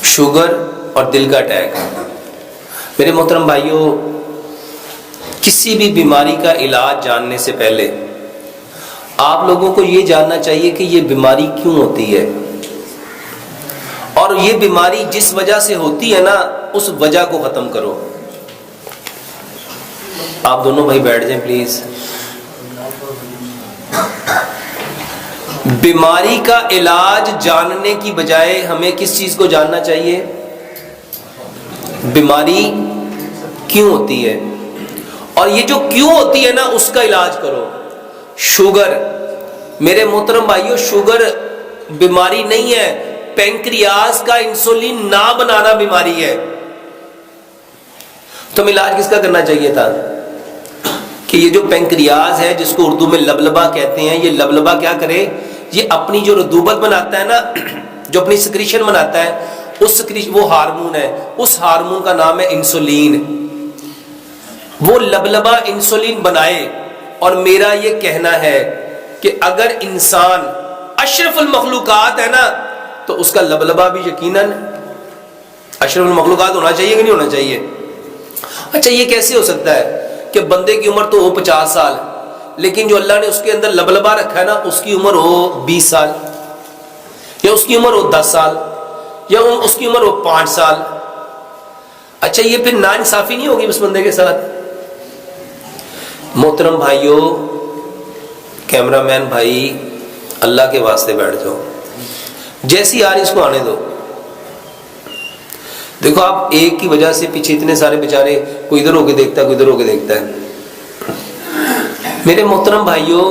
Sugar اور دل کا اٹیک۔ میرے محترم بھائیوں، کسی بھی بیماری کا علاج جاننے سے پہلے آپ لوگوں کو یہ جاننا چاہیے کہ یہ بیماری کیوں ہوتی ہے، اور یہ بیماری جس وجہ سے ہوتی ہے نا اس وجہ کو ختم کرو۔ آپ دونوں بھائی بیٹھ جائیں پلیز۔ بیماری کا علاج جاننے کی بجائے ہمیں کس چیز کو جاننا چاہیے؟ بیماری کیوں ہوتی ہے، اور یہ جو کیوں ہوتی ہے نا اس کا علاج کرو۔ شوگر، میرے محترم بھائیوں، شوگر بیماری نہیں ہے، پینکریاس کا انسولین نہ بنانا بیماری ہے۔ تم علاج کس کا کرنا چاہیے تھا کہ یہ جو پینکریاس ہے جس کو اردو میں لبلبا کہتے ہیں، یہ لبلبا کیا کرے؟ یہ اپنی جو رطوبت بناتا ہے نا، جو اپنی سکریشن بناتا ہے، اس سکریشن، وہ ہارمون ہے، اس ہارمون کا نام ہے انسولین۔ وہ لبلبا انسولین بنائے۔ اور میرا یہ کہنا ہے کہ اگر انسان اشرف المخلوقات ہے نا تو اس کا لبلبا بھی یقیناً اشرف المخلوقات ہونا چاہیے کہ نہیں ہونا چاہیے؟ اچھا، یہ کیسے ہو سکتا ہے کہ بندے کی عمر تو ہو 50 سال، لیکن جو اللہ نے اس کے اندر لبلبا رکھا ہے نا اس کی عمر ہو 20 سال، یا اس کی عمر ہو 10 سال، یا اس کی عمر ہو 5 سال؟ اچھا، یہ پھر ناانصافی نہیں ہوگی اس بندے کے ساتھ؟ محترم بھائیوں، کیمرہ مین بھائی، اللہ کے واسطے بیٹھ جاؤ، جیسی آ رہی اس کو آنے دو۔ دیکھو، آپ ایک کی وجہ سے پیچھے اتنے سارے بیچارے، کوئی ادھر ہو کے دیکھتا ہے، کوئی ادھر ہو کے دیکھتا ہے۔ میرے محترم بھائیوں،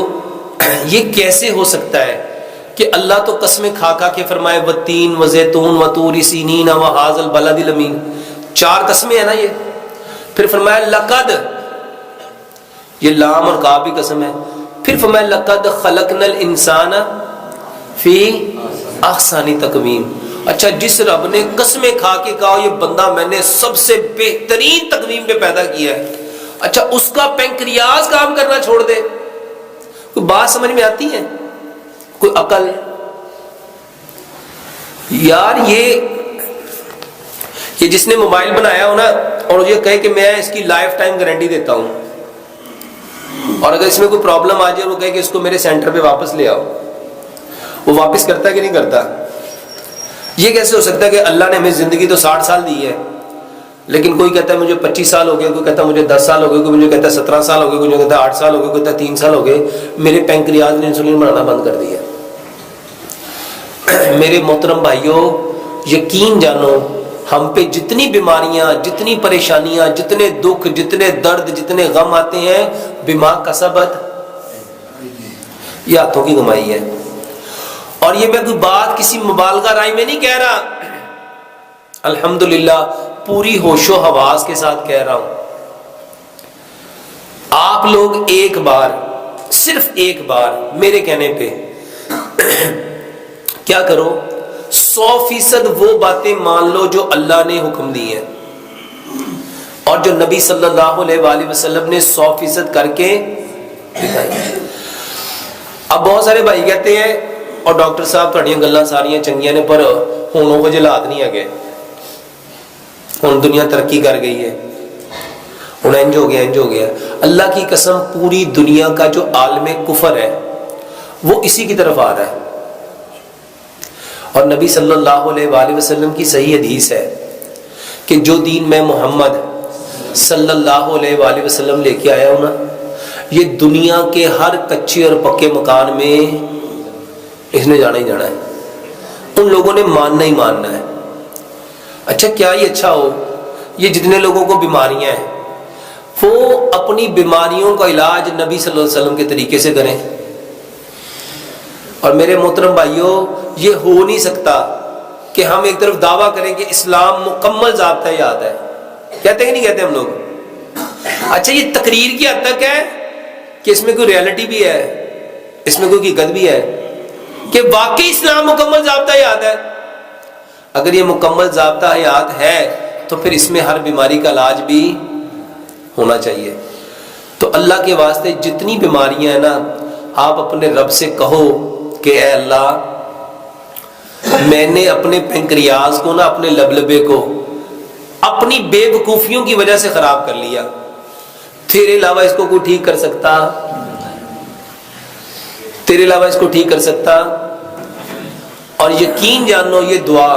یہ کیسے ہو سکتا ہے کہ اللہ تو قسمیں کھا کھا کے فرمائے والتین وزیتون وطور سینین وہذا البلد الامین، 4 قسمیں ہیں نا یہ، پھر فرمایا لقد، یہ لام اور کاف بھی قسم ہے، پھر فرمایا لقد خلقنا الانسان فی احسن تقویم۔ اچھا، جس رب نے قسمیں کھا کے کہا یہ بندہ میں نے سب سے بہترین تقویم پہ پیدا کیا ہے، اچھا اس کا پینکریاس کام کرنا چھوڑ دے؟ کوئی بات سمجھ میں آتی ہے؟ کوئی عقل؟ یار یہ جس نے موبائل بنایا ہو نا اور یہ کہے کہ میں اس کی لائف ٹائم گارنٹی دیتا ہوں، اور اگر اس میں کوئی پرابلم آ جائے اور وہ کہے کہ اس کو میرے سینٹر پہ واپس لے آؤ، وہ واپس کرتا ہے کہ نہیں کرتا؟ یہ کیسے ہو سکتا ہے کہ اللہ نے ہمیں زندگی تو 60 سال دی ہے، لیکن کوئی کہتا ہے مجھے 25 سال ہو گئے، کوئی کہتا ہے مجھے 10 سال ہو گئے، کوئی مجھے کہتا ہے 17 سال ہو گئے، کوئی کہتا ہے 8 سال ہو گئے، کوئی کہتا ہے 3 سال ہو گئے، میرے پینکریاس نے انسولین بنانا بند کر دیا۔ میرے محترم بھائیوں، یقین جانو، ہم پہ جتنی بیماریاں، جتنی پریشانیاں، جتنے دکھ، جتنے درد، جتنے غم آتے ہیں، بما کسبت، یہ ہاتھوں کی کمائی ہے۔ اور یہ میں کوئی بات کسی مبالغہ رائے میں نہیں کہہ رہا، الحمدللہ پوری ہوش و حواس کے ساتھ کہہ رہا ہوں۔ آپ لوگ ایک بار، صرف ایک بار میرے کہنے پہ کیا کرو، 100% وہ باتیں مان لو جو اللہ نے حکم دی ہیں اور جو نبی صلی اللہ علیہ وآلہ وسلم نے 100% کر کے دکھائی۔ اب بہت سارے بھائی کہتے ہیں اور ڈاکٹر صاحب تھوڑیاں گلاں ساریاں چنگیاں نے پر ہونوں کو جلاد نہیں ہے، ہن دنیا ترقی کر گئی ہے، ہن انج ہو گیا، انج ہو گیا۔ اللہ کی قسم، پوری دنیا کا جو عالم کفر ہے وہ اسی کی طرف آ رہا ہے، اور نبی صلی اللہ علیہ وآلہ وسلم کی صحیح حدیث ہے کہ جو دین میں محمد صلی اللہ علیہ وآلہ وسلم لے کے آیا ہوں نا، یہ دنیا کے ہر کچے اور پکے مکان میں اس نے جانا ہی جانا ہے، ان لوگوں نے ماننا ہی ماننا ہے۔ اچھا، کیا یہ اچھا ہو یہ جتنے لوگوں کو بیماریاں ہیں وہ اپنی بیماریوں کا علاج نبی صلی اللہ علیہ وسلم کے طریقے سے کریں؟ اور میرے محترم بھائیوں، یہ ہو نہیں سکتا کہ ہم ایک طرف دعویٰ کریں کہ اسلام مکمل ضابطہ یاد ہے، کہتے ہیں کہ نہیں کہتے ہم لوگ؟ اچھا، یہ تقریر کی حد تک ہے کہ اس میں کوئی ریالٹی بھی ہے، اس میں کوئی حقیقت بھی ہے کہ واقعی اسلام مکمل ضابطہ یاد ہے؟ اگر یہ مکمل ضابطہ حیات ہے تو پھر اس میں ہر بیماری کا علاج بھی ہونا چاہیے۔ تو اللہ کے واسطے جتنی بیماریاں ہیں نا، آپ اپنے رب سے کہو کہ اے اللہ میں نے اپنے پنکریاز کو نا، اپنے لبلبے کو اپنی بے وقوفیوں کی وجہ سے خراب کر لیا، تیرے علاوہ اس کو کوئی ٹھیک کر سکتا؟ تیرے علاوہ اس کو ٹھیک کر سکتا؟ اور یقین جانو یہ دعا،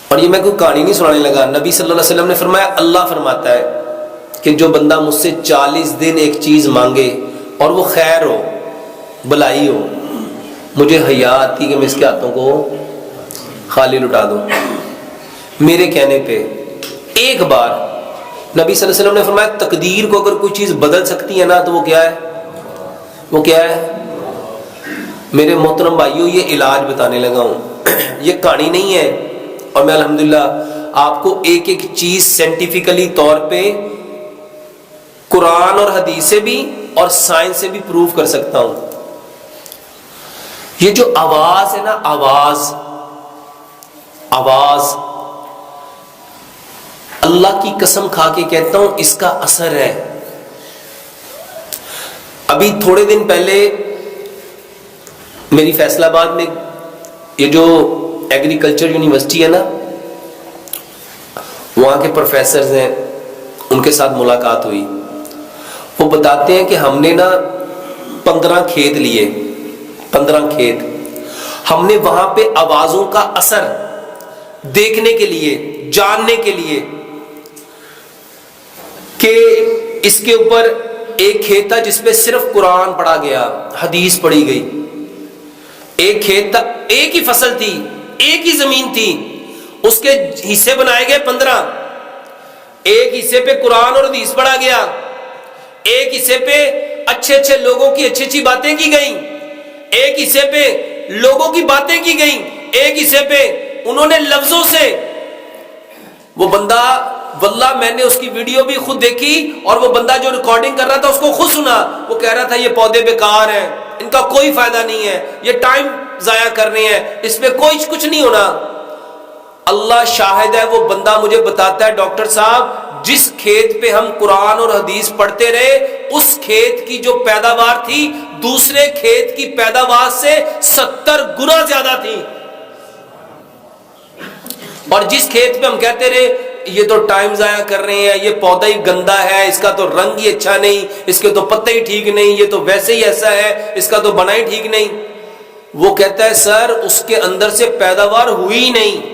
اور یہ میں کوئی کہانی نہیں سنانے لگا، نبی صلی اللہ علیہ وسلم نے فرمایا، اللہ فرماتا ہے کہ جو بندہ مجھ سے 40 دن ایک چیز مانگے اور وہ خیر ہو، بلائی ہو، مجھے حیا آتی کہ میں اس کے ہاتھوں کو خالی لٹا دوں، میرے کہنے پہ ایک بار نبی صلی اللہ علیہ وسلم نے فرمایا تقدیر کو اگر کوئی چیز بدل سکتی ہے نا تو وہ کیا ہے؟ وہ کیا ہے؟ میرے محترم بھائیوں، یہ علاج بتانے لگا ہوں، یہ کہانی نہیں ہے، اور میں الحمدللہ آپ کو ایک ایک چیز سائنٹیفکلی طور پہ قرآن اور حدیث سے بھی اور سائنس سے بھی پروف کر سکتا ہوں۔ یہ جو آواز ہے نا، آواز اللہ کی قسم کھا کے کہتا ہوں اس کا اثر ہے۔ ابھی تھوڑے دن پہلے میری فیصل آباد میں یہ جو ایگریکلچر یونیورسٹی ہے نا، وہاں کے پروفیسرز ہیں، ان کے ساتھ ملاقات ہوئی۔ وہ بتاتے ہیں کہ ہم نے نا 15 کھیت لیے، 15 کھیت، ہم نے وہاں پہ آوازوں کا اثر دیکھنے کے لیے، جاننے کے لیے کہ اس کے اوپر ایک کھیت تھا جس پہ صرف قرآن پڑھا گیا، حدیث پڑھی گئی، ایک کھیت تھا، ایک ہی فصل تھی، ایک ہی زمین تھی، اس کے حصے بنائے گئے 15، ایک حصے پہ قرآن اور حدیث پڑھا گیا، ایک حصے پہ اچھے اچھے لوگوں کی اچھی اچھی باتیں کی گئیں، ایک حصے پہ لوگوں کی باتیں کی گئیں، ایک حصے پہ انہوں نے لفظوں سے، وہ بندہ واللہ میں نے اس کی ویڈیو بھی خود دیکھی، اور وہ بندہ جو ریکارڈنگ کر رہا تھا اس کو خود سنا، وہ کہہ رہا تھا یہ پودے بیکار ہیں، ان کا کوئی فائدہ نہیں ہے، یہ ٹائم ضائع کر رہے ہیں، اس میں کوئی کچھ نہیں ہونا۔ اللہ شاہد ہے، وہ بندہ مجھے بتاتا ہے ڈاکٹر صاحب جس کھیت پہ ہم قرآن اور حدیث پڑھتے رہے، اس کھیت کی جو پیداوار تھی دوسرے کھیت کی پیداوار سے 70 گنا زیادہ تھی، اور جس کھیت پہ ہم کہتے رہے یہ تو ٹائم ضائع کر رہے ہیں، یہ پودا ہی گندا ہے، اس کا تو رنگ ہی اچھا نہیں، اس کے تو پتے ہی ٹھیک نہیں، یہ تو ویسے ہی ایسا ہے، اس کا تو بنا ہی ٹھیک نہیں، وہ کہتا ہے سر اس کے اندر سے پیداوار ہوئی نہیں۔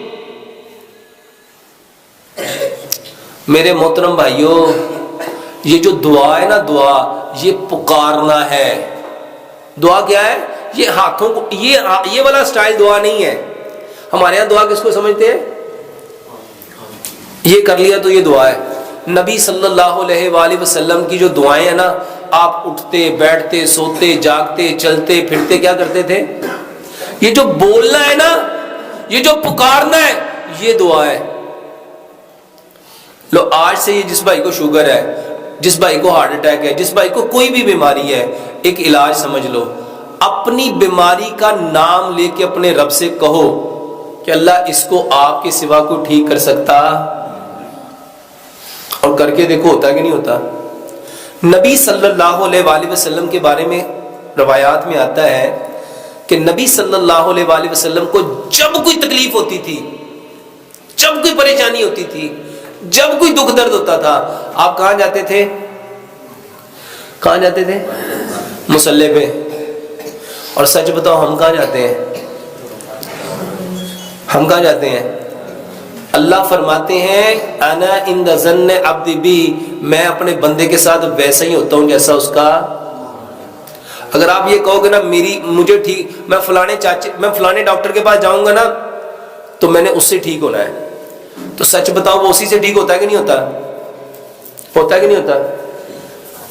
میرے محترم بھائیوں، یہ جو دعا ہے نا، دعا یہ پکارنا ہے۔ دعا کیا ہے؟ یہ ہاتھوں کو، یہ والا سٹائل دعا نہیں ہے۔ ہمارے یہاں دعا کس کو سمجھتے ہیں؟ یہ کر لیا تو یہ دعا ہے۔ نبی صلی اللہ علیہ وآلہ وسلم کی جو دعائیں ہیں نا، آپ اٹھتے بیٹھتے سوتے جاگتے چلتے پھرتے کیا کرتے تھے؟ یہ جو بولنا ہے نا، یہ جو پکارنا ہے، یہ دعا ہے۔ لو آج سے یہ جس بھائی کو شوگر ہے، جس بھائی کو ہارٹ اٹیک ہے، جس بھائی کو کوئی بھی بیماری ہے، ایک علاج سمجھ لو، اپنی بیماری کا نام لے کے اپنے رب سے کہو کہ اللہ اس کو آپ کے سوا کوئی ٹھیک کر سکتا؟ اور کر کے دیکھو ہوتا کہ نہیں ہوتا۔ نبی صلی اللہ علیہ وآلہ وسلم کے بارے میں روایات میں آتا ہے کہ نبی صلی اللہ علیہ وآلہ وسلم کو جب کوئی تکلیف ہوتی تھی، جب کوئی پریشانی ہوتی تھی، جب کوئی دکھ درد ہوتا تھا، آپ کہاں جاتے تھے؟ کہاں جاتے تھے؟ مصلی پہ۔ اور سچ بتاؤ ہم کہاں جاتے ہیں؟ ہم کہاں جاتے ہیں؟ اللہ فرماتے ہیں انا عند ظن عبدی بی، میں اپنے بندے کے ساتھ ویسا ہی ہوتا ہوں جیسا اس کا۔ اگر آپ یہ کہو گے نا مجھے ٹھیک، میں فلانے ڈاکٹر کے پاس جاؤں گا نا تو میں نے اس سے ٹھیک ہونا ہے، تو سچ بتاؤ وہ اسی سے ٹھیک ہوتا ہے کہ نہیں ہوتا؟ ہوتا ہے کہ نہیں ہوتا؟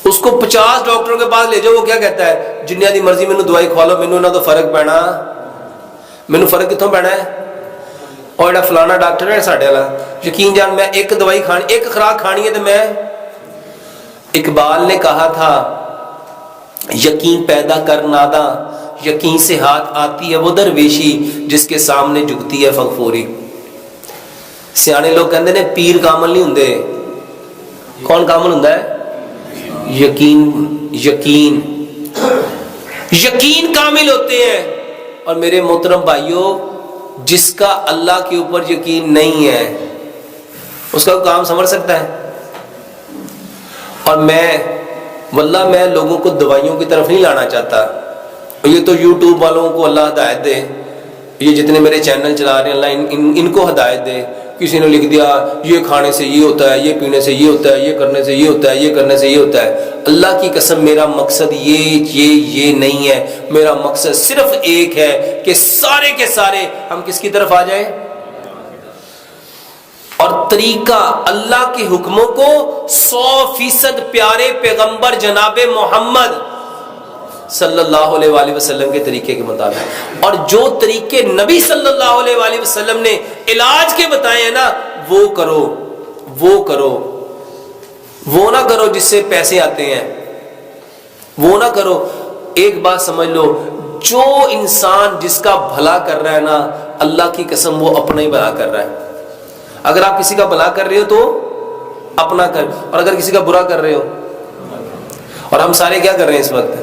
اس کو 50 ڈاکٹروں کے پاس لے جاؤ، وہ کیا کہتا ہے؟ جنیا دی مرضی مینوں دوائی کھوا لو، مینوں نہ تو فرق پینا، مینوں فرق کتوں پینا ہے؟ اور جڑا فلانا ڈاکٹر ہے ساڈے والا، یقین جان میں ایک دوائی کھانی، ایک خوراک کھانی ہے تو میں، اقبال نے کہا تھا یقین پیدا کر ناداں، یقین سے ہاتھ آتی ہے وہ درویشی جس کے سامنے جھکتی ہے فغفوری۔ سیانے لوگ کہندے نے پیر کامل نہیں ہوندے، کون کامل ہوندا ہے؟ یقین کامل ہوتے ہیں۔ اور میرے محترم بھائیوں جس کا اللہ کے اوپر یقین نہیں ہے اس کا کام سنور سکتا ہے؟ اور واللہ میں لوگوں کو دوائیوں کی طرف نہیں لانا چاہتا. یہ تو یوٹیوب والوں کو اللہ ہدایت دے, یہ جتنے میرے چینل چلا رہے ہیں اللہ ان کو ہدایت دے. کسی نے لکھ دیا یہ کھانے سے یہ ہوتا ہے, یہ پینے سے یہ ہوتا ہے, یہ کرنے سے یہ ہوتا ہے, یہ کرنے سے یہ ہوتا ہے. اللہ کی قسم میرا مقصد یہ نہیں ہے. میرا مقصد صرف ایک ہے کہ سارے کے سارے ہم کس کی طرف آ جائیں, اور طریقہ اللہ کے حکموں کو 100% پیارے پیغمبر جناب محمد صلی اللہ علیہ وآلہ وسلم کے طریقے کے مطابق. اور جو طریقے نبی صلی اللہ علیہ وآلہ وسلم نے علاج کے بتائے ہیں نا وہ کرو, وہ نہ کرو جس سے پیسے آتے ہیں, وہ نہ کرو. ایک بات سمجھ لو, جو انسان جس کا بھلا کر رہا ہے نا اللہ کی قسم وہ اپنا ہی بھلا کر رہا ہے. اگر آپ کسی کا بھلا کر رہے ہو تو اپنا کر, اور اگر کسی کا برا کر رہے ہو. اور ہم سارے کیا کر رہے ہیں اس وقت,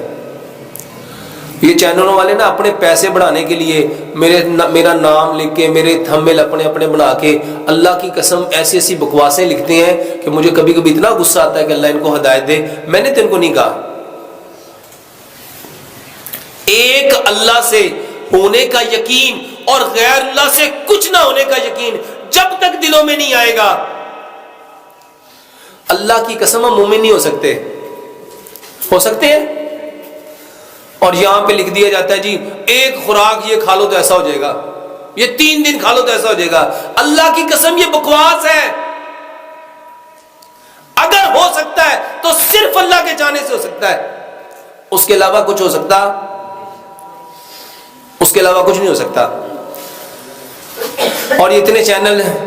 یہ چینلوں والے نا اپنے پیسے بڑھانے کے لیے میرا نام لکھ کے, میرے تھمبنیل اپنے بنا کے اللہ کی قسم ایسی ایسی بکواسیں لکھتے ہیں کہ مجھے کبھی کبھی اتنا غصہ آتا ہے کہ اللہ ان کو ہدایت دے. میں نے تو ان کو نہیں کہا. ایک اللہ سے ہونے کا یقین اور غیر اللہ سے کچھ نہ ہونے کا یقین جب تک دلوں میں نہیں آئے گا اللہ کی قسم ہم مومن نہیں ہو سکتے. ہو سکتے ہیں؟ اور یہاں پہ لکھ دیا جاتا ہے جی ایک خوراک یہ کھا لو تو ایسا ہو جائے گا, یہ 3 دن کھا لو تو ایسا ہو جائے گا. اللہ کی قسم یہ بکواس ہے. اگر ہو سکتا ہے تو صرف اللہ کے جانے سے ہو سکتا ہے, اس کے علاوہ کچھ ہو سکتا, اس کے علاوہ کچھ نہیں ہو سکتا. اور یہ اتنے چینل ہیں,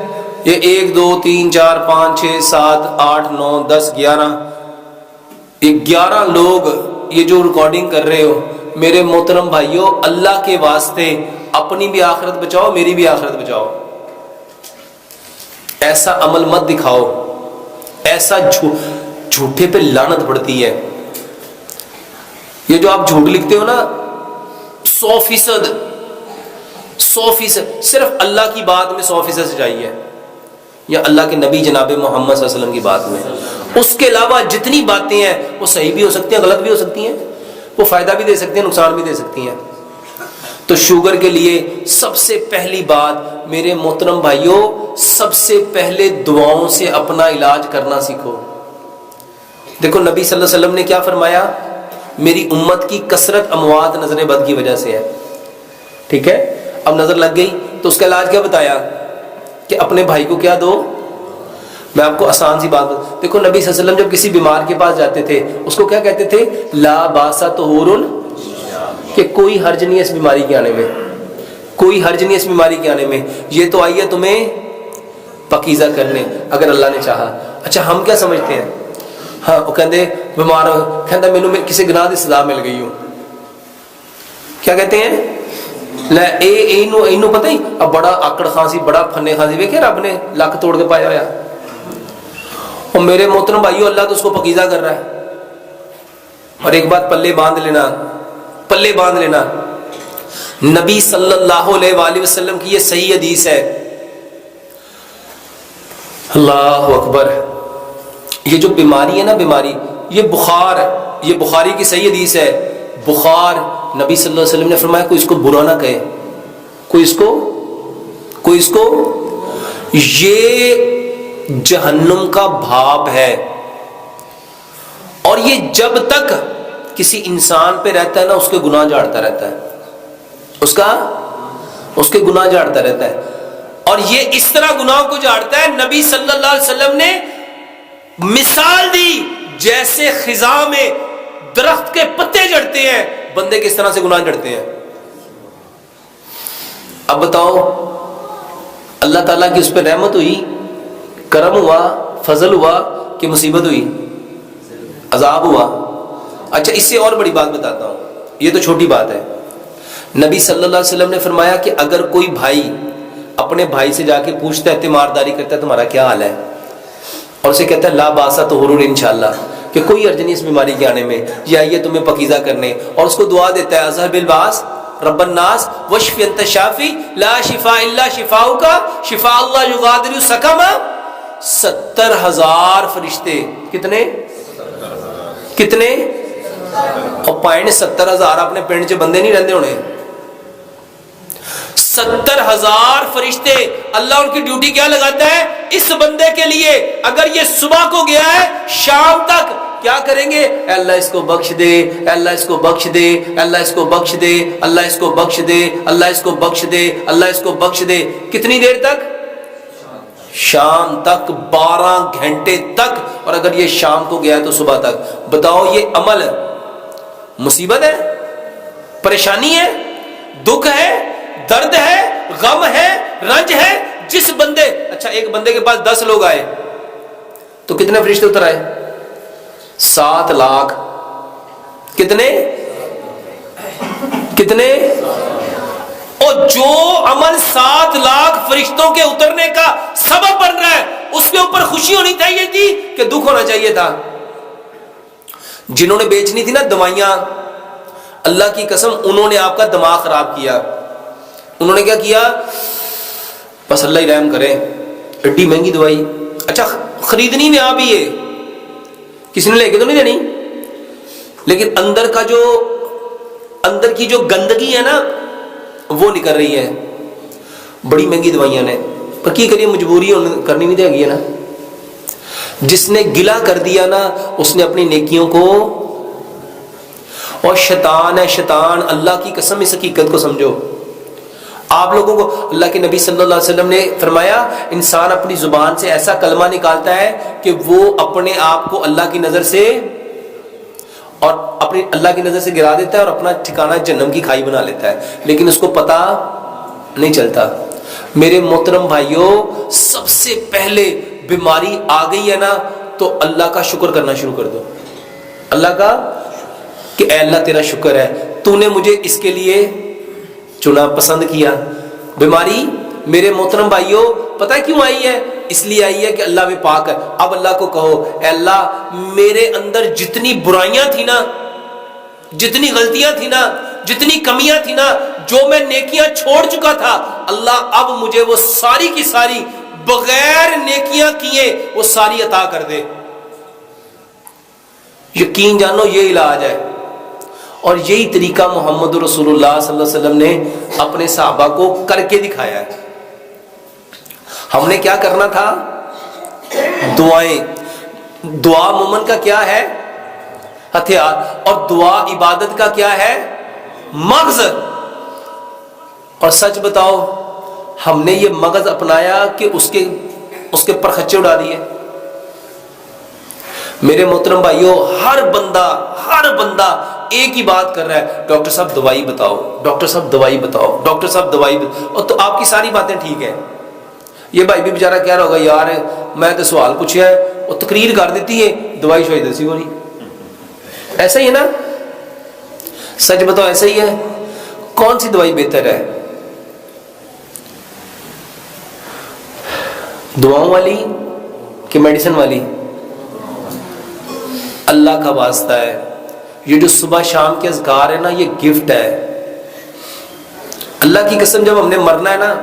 یہ 1 2 3 4 5 6 7 8 9 10 11 یہ 11 لوگ یہ جو ریکارڈنگ کر رہے ہو میرے محترم بھائیوں, اللہ کے واسطے اپنی بھی آخرت بچاؤ, میری بھی آخرت بچاؤ. ایسا عمل مت دکھاؤ, ایسا جھوٹے پہ لعنت پڑتی ہے. یہ جو آپ جھوٹ لکھتے ہو نا 100% صرف اللہ کی بات میں 100% سچائی ہے, یا اللہ کے نبی جناب محمد صلی اللہ علیہ وسلم کی بات میں. اس کے علاوہ جتنی باتیں ہیں وہ صحیح بھی ہو سکتی ہیں, غلط بھی ہو سکتی ہیں, وہ فائدہ بھی دے سکتی ہیں, نقصان بھی دے سکتی ہیں. تو شوگر کے لیے سب سے پہلی بات میرے محترم بھائیوں, سب سے پہلے دعاؤں سے اپنا علاج کرنا سیکھو. دیکھو نبی صلی اللہ علیہ وسلم نے کیا فرمایا, میری امت کی کثرت اموات نظر بد کی وجہ سے ہے. ٹھیک ہے, اب نظر لگ گئی تو اس کا علاج کیا بتایا کہ اپنے بھائی کو کیا دو. میں آپ کو آسان سی بات دیکھو, نبی صلی اللہ علیہ وسلم جب کسی بیمار کے پاس جاتے تھے اس کو کیا کہتے تھے, لا باسا طہور, کہ کوئی حرج نہیں ہے اس بیماری کے آنے میں, کوئی حرج نہیں ہے اس بیماری کے آنے میں, یہ تو آئی ہے تمہیں پاکیزہ کرنے اگر اللہ نے چاہا. اچھا ہم کیا سمجھتے ہیں, ہاں وہ کہتے بیمار کہتا مینوں کسی گناہ کی سزا مل گئی ہوں, کیا کہتے ہیں لے اینو پتہ ہی اب بڑا آکڑ خاصی بڑا پھنے خاصی ویکھے رب نے لک توڑ کے پایا ہوا. اور میرے محترم بھائیو اللہ تو اس کو پاکیزہ کر رہا ہے. اور ایک بات پلے باندھ لینا, نبی صلی اللہ علیہ وآلہ وسلم کی یہ صحیح حدیث ہے. اللہ اکبر, یہ جو بیماری ہے نا بیماری, یہ بخار, یہ بخاری کی صحیح حدیث ہے. بخار نبی صلی اللہ علیہ وسلم نے فرمایا کوئی اس کو برا نہ کہے, کوئی اس کو یہ جہنم کا بھاپ ہے. اور یہ جب تک کسی انسان پہ رہتا ہے نا اس کے گناہ جھاڑتا رہتا ہے, اس کے گناہ جھاڑتا رہتا ہے. اور یہ اس طرح گناہ کو جھاڑتا ہے, نبی صلی اللہ علیہ وسلم نے مثال دی جیسے خزاں میں درخت کے پتے جھڑتے ہیں, بندے کس طرح سے گناہ جھڑتے ہیں. اب بتاؤ اللہ تعالیٰ کی اس پہ رحمت ہوئی, کرم ہوا, فضل ہوا کہ مصیبت ہوئی, عذاب ہوا. اچھا اس سے اور بڑی بات بتاتا ہوں, یہ تو چھوٹی بات ہے. نبی صلی اللہ علیہ وسلم نے فرمایا کہ اگر کوئی بھائی اپنے بھائی سے جا کے پوچھتا ہے, تیمارداری کرتا ہے تمہارا کیا حال ہے, اور اسے کہتا ہے لا باسا طہور انشاءاللہ, کہ کوئی حرج نہیں اس بیماری کے آنے میں, یہ آئیے تمہیں پاکیزہ کرنے, اور اس کو دعا دیتا ہے اذهب الباس رب الناس واشف انت شافی لا شفاء الا شفاؤک شفاء اللہ یغادر سقما. 70,000 فرشتے. کتنے کتنے؟ اور پوائنٹ 70,000 اپنے پنڈ چ بندے نہیں رہندے ہونے. 70,000 فرشتے. اللہ ان کی ڈیوٹی کیا لگاتا ہے اس بندے کے لیے؟ اگر یہ صبح کو گیا ہے شام تک کیا کریں گے؟ اے اللہ اس کو بخش دے، اے اللہ اس کو بخش دے، اے اللہ اس کو بخش دے، اللہ اس کو بخش دے، اللہ اس کو بخش دے، اللہ اس کو بخش دے. کتنی دیر تک؟ شام تک، 12 گھنٹے تک. اور اگر یہ شام کو گیا تو صبح تک. بتاؤ یہ عمل مصیبت ہے، پریشانی ہے، دکھ ہے، درد ہے، غم ہے، رنج ہے. جس بندے، اچھا ایک بندے کے پاس 10 لوگ آئے تو کتنے فرشتے اتر آئے؟ 7 لاکھ. کتنے کتنے؟ اور جو عمل 7 لاکھ فرشتوں کے اترنے کا سبب بن رہا ہے اس کے اوپر خوشی ہونی چاہیے تھی کہ دکھ ہونا چاہیے تھا؟ جنہوں نے بیچنی تھی نا دوائیاں، اللہ کی قسم انہوں نے آپ کا دماغ خراب کیا. انہوں نے کیا کیا؟ بس اللہ ہی رحم کرے، ایڈی مہنگی دوائی، اچھا خریدنی میں بھی ہے، کسی نے لے کے تو نہیں دینی، لیکن اندر کی جو گندگی ہے نا وہ نکل رہی ہے. بڑی مہنگی دوائیاں نے، پر کی کریے مجبوری کرنی نہیں دے گی نا. جس نے گلا کر دیا نا اس نے اپنی نیکیوں کو، اور شیطان ہے شیطان. اللہ کی قسم اس حقیقت کو سمجھو. آپ لوگوں کو اللہ کے نبی صلی اللہ علیہ وسلم نے فرمایا انسان اپنی زبان سے ایسا کلمہ نکالتا ہے کہ وہ اپنے آپ کو اللہ کی نظر سے اور اپنی اللہ کی نظر سے گرا دیتا ہے اور اپنا ٹھکانہ جہنم کی کھائی بنا لیتا ہے، لیکن اس کو پتہ نہیں چلتا. میرے محترم بھائیوں، سب سے پہلے بیماری آ گئی ہے نا تو اللہ کا شکر کرنا شروع کر دو. اللہ کا کہ اے اللہ تیرا شکر ہے، تو نے مجھے اس کے لیے چنا، پسند کیا. بیماری میرے محترم بھائیوں پتہ ہے کیوں آئی ہے؟ اس لیے آئی ہے کہ اللہ بھی پاک ہے. اب اللہ کو کہو اے اللہ میرے اندر جتنی برائیاں تھی نا، جتنی غلطیاں تھی نا، جتنی کمیاں تھی نا، جو میں نیکیاں چھوڑ چکا تھا، اللہ اب مجھے وہ ساری کی ساری بغیر نیکیاں کیے وہ ساری عطا کر دے. یقین جانو یہ علاج ہے، اور یہی طریقہ محمد رسول اللہ صلی اللہ علیہ وسلم نے اپنے صحابہ کو کر کے دکھایا ہے. ہم نے کیا کرنا تھا؟ دعائیں. دعا مومن کا کیا ہے؟ ہتھیار. اور دعا عبادت کا کیا ہے؟ مغز. اور سچ بتاؤ ہم نے یہ مغز اپنایا کہ اس کے پرخچے اڑا دیے؟ میرے محترم بھائیوں ہر بندہ ایک ہی بات کر رہا ہے، ڈاکٹر صاحب دوائی بتاؤ، ڈاکٹر صاحب دوائی بتاؤ، ڈاکٹر صاحب دوائی بتاؤ. اور تو آپ کی ساری باتیں ٹھیک ہیں. یہ بھائی بھی بیچارہ کہہ رہا ہوگا یار میں تو سوال پوچھا ہے اور تقریر کر دیتی ہے، دوائی شوائی دسی ہو نہیں. ایسا ہی ہے نا؟ سچ بتاؤ ایسا ہی ہے. کون سی دوائی بہتر ہے؟ دعاؤں والی کہ میڈیسن والی؟ اللہ کا واسطہ ہے، یہ جو صبح شام کے اذکار ہے نا یہ گفٹ ہے. اللہ کی قسم جب ہم نے مرنا ہے نا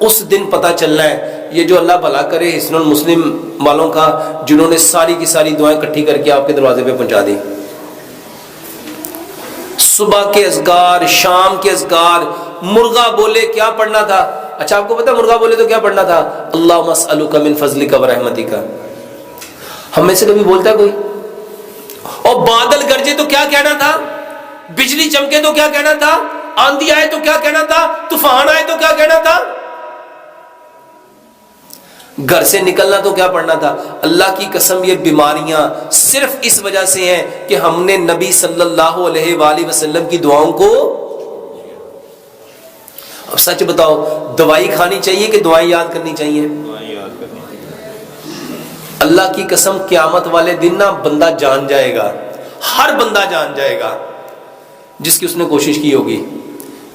اس دن پتہ چلنا ہے. یہ جو اللہ بھلا کرے حسن المسلم والوں کا، جنہوں نے ساری کی ساری دعائیں اکٹھی کر کے آپ کے دروازے پہ پہنچا دی. صبح کے اذکار، شام کے اذکار. مرغا بولے کیا پڑھنا تھا؟ اچھا آپ کو پتا مرغا بولے تو کیا پڑھنا تھا؟ اللہم اسألک من فضلک و رحمتک. ہم میں سے کبھی بولتا ہے کوئی؟ اور بادل گرجے تو کیا کہنا تھا؟ بجلی چمکے تو کیا کہنا تھا؟ آندھی آئے تو کیا کہنا تھا؟ طوفان آئے تو کیا کہنا تھا؟ گھر سے نکلنا تو کیا پڑھنا تھا؟ اللہ کی قسم یہ بیماریاں صرف اس وجہ سے ہیں کہ ہم نے نبی صلی اللہ علیہ وآلہ وسلم کی دعاؤں کو. اب سچ بتاؤ دوائی کھانی چاہیے کہ دعائیں یاد کرنی چاہیے؟ اللہ کی قسم قیامت والے دن نا بندہ جان جائے گا، ہر بندہ جان جائے گا جس کی اس نے کوشش کی ہوگی.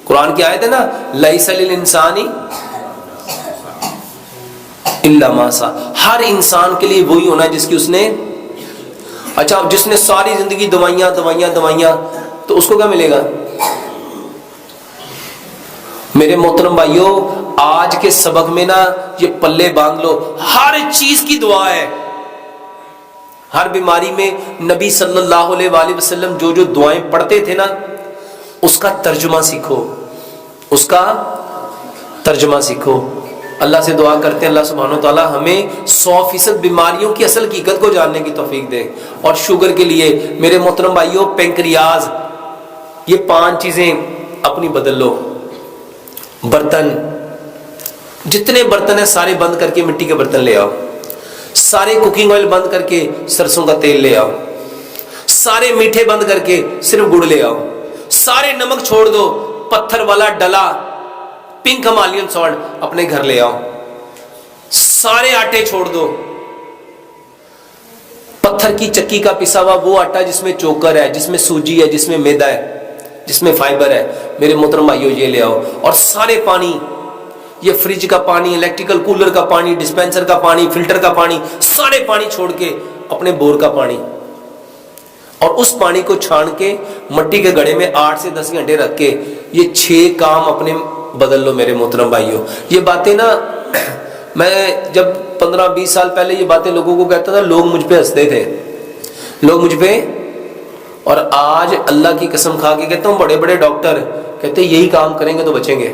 قرآن کی آیت ہے نا لیس للانسان الا ما سعی. ہر انسان کے لیے وہی ہونا ہے جس کی اس نے. اچھا اب جس نے ساری زندگی دوائیاں تو اس کو کیا ملے گا؟ میرے محترم بھائیوں، آج کے سبق میں نا یہ پلے باندھ لو، ہر چیز کی دعا ہے، ہر بیماری میں نبی صلی اللہ علیہ وآلہ وسلم جو جو دعائیں پڑھتے تھے نا، اس کا ترجمہ سیکھو، اس کا ترجمہ سیکھو۔ اللہ سے دعا کرتے ہیں اللہ سبحانہ و تعالی ہمیں 100% بیماریوں کی اصل حقیقت کو جاننے کی توفیق دے۔ اور شوگر کے لیے میرے محترم بھائیوں، پینکریاز، یہ 5 چیزیں اپنی بدل لو۔ برتن، جتنے برتن ہیں سارے بند کر کے مٹی کے برتن لے آؤ، سارے کوکنگ آئل بند کر کے سرسوں کا تیل لے آؤ، سارے میٹھے بند کر کے صرف گڑ لے آؤ، سارے نمک چھوڑ دو، پتھر والا ڈلا پنک ہمالین سالٹ اپنے گھر لے آؤ، سارے آٹے چھوڑ دو، پتھر کی چکی کا پسا ہوا وہ آٹا جس میں چوکر ہے، جس میں سوجی ہے، جس میں میدا ہے، جس میں فائبر ہے، میرے محترم بھائیوں یہ لے آؤ۔ اور سارے پانی، یہ فریج کا پانی، الیکٹریکل کولر کا پانی، ڈسپینسر کا پانی، فلٹر کا پانی، سارے پانی چھوڑ کے اپنے بور کا پانی، اور اس پانی کو چھان کے مٹی کے گڑھے میں 8 سے 10 گھنٹے رکھ کے یہ 6 کام اپنے بدل لو میرے محترم بھائیوں۔ یہ باتیں نا میں جب 15-20 سال پہلے یہ باتیں لوگوں کو کہتا تھا، لوگ مجھ پہ ہنستے تھے، لوگ مجھ پہ، اور آج اللہ کی قسم کھا کے کہتا ہوں بڑے بڑے ڈاکٹر کہتے ہیں یہی کام کریں گے تو بچیں گے۔